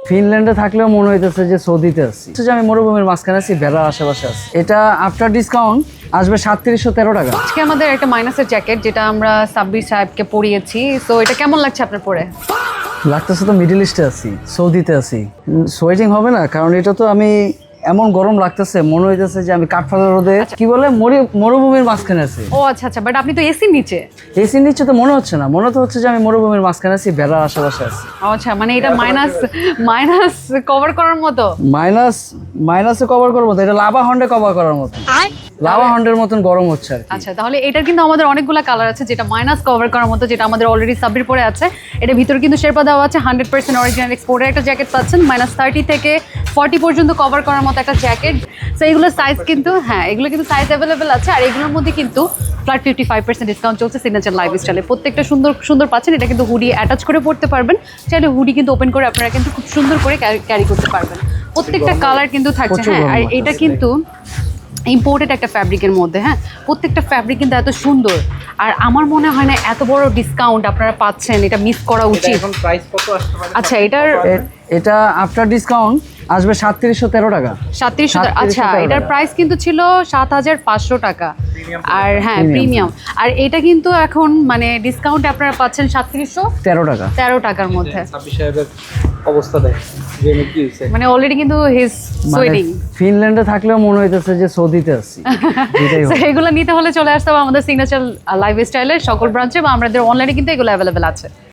ফিনল্যান্ডে থাকলেও মনে হইতেছে যে সৌদিতে আছি, যে আমি মরুভূমির মাঝখানে আছি, বেড়ার আশেপাশে আছি। এটা আফটার ডিসকাউন্ট আসবে 3713 টাকা। আজকে আমাদের একটা মাইনাসের জ্যাকেট, যেটা আমরা সাব্বির সাহেবকে পরিয়েছি। তো এটা কেমন লাগছে আপনার পরে? লাগতেছে তো মিডল ইস্টে আছি, সৌদিতে আছি। সোয়েটিং হবে না, কারণ এটা তো আমি এমন গরম লাগতেছে, মনে হইতেছে যে আমি কাঠফালা রোদে কি বলে মরুভূমির মাঝখানে আছি। ও আচ্ছা আচ্ছা, বাট আপনি তো এসির নিচে। এসির নিচে তো মনে হচ্ছে না, মনে তো হচ্ছে যে আমি মরুভূমির মাঝখানে আছি, বেড়ার আশেপাশে আছি। ও আচ্ছা, মানে এটা মাইনাস মাইনাস কভার করার মতো। মাইনাসে কভার করবো তো, এটা লাভা হন্ডে কভার করার মতো, লাভা হন্ডের মতন গরম হচ্ছে আর কি। আচ্ছা, তাহলে এটার কিন্তু আমাদের অনেকগুলো কালার আছে, যেটা মাইনাস কভার করার মতো, যেটা আমাদের অলরেডি সাব্বির পরে আছে। এটা ভিতরে কিন্তু শেরপা দেওয়া আছে, 100% অরিজিনাল এক্সপোর্টের একটা জ্যাকেট পাচ্ছেন। -30 থেকে 40 পর্যন্ত কভার করার মতো একটা জ্যাকেট। সো এগুলোর সাইজ কিন্তু, হ্যাঁ, এগুলো কিন্তু সাইজ অ্যাভেলেবেল আছে। আর এগুলোর মধ্যে কিন্তু ফ্ল্যাট 55% ডিসকাউন্ট চলছে সিগনেচার লাইফস্টাইলে। প্রত্যেকটা সুন্দর সুন্দর পাচ্ছেন। এটা কিন্তু হুডি অ্যাটাচ করে পড়তে পারবেন, চাইলে হুডি কিন্তু ওপেন করে আপনারা কিন্তু খুব সুন্দর করে ক্যারি করতে পারবেন। প্রত্যেকটা কালার কিন্তু থাকছে, হ্যাঁ। আর এটা কিন্তু ইম্পোর্টেড একটা ফ্যাব্রিকের মধ্যে, হ্যাঁ। প্রত্যেকটা ফ্যাব্রিক কিন্তু এত সুন্দর। আর আমার মনে হয় না এত বড় ডিসকাউন্ট আপনারা পাচ্ছেন, এটা মিস করা উচিত। এখন প্রাইস কত আসতে পারে? আচ্ছা, এটা আফটার ডিসকাউন্ট আসবে 3713 টাকা। 3700। আচ্ছা, এটার প্রাইস কিন্তু ছিল 7500 টাকা। আর হ্যাঁ, প্রিমিয়াম। আর এটা কিন্তু এখন মানে ডিসকাউন্টে আপনারা পাচ্ছেন 3713 টাকা, 13 টাকার মধ্যে। সাব্বির সাহেবের অবস্থা দেখ যে কি হইছে, মানে অলরেডি কিন্তু হিজ সোয়েটিং। ফিনল্যান্ডে থাকলেও মনে হইতেছে যে সৌদিতে আছি। এগুলো নিতে হলে চলে আসতে হবে আমাদের সিগনেচার লাইফস্টাইলের সকল ব্রাঞ্চে, বা আমাদের অনলাইনে কিন্তু এগুলো অ্যাভেলেবেল আছে।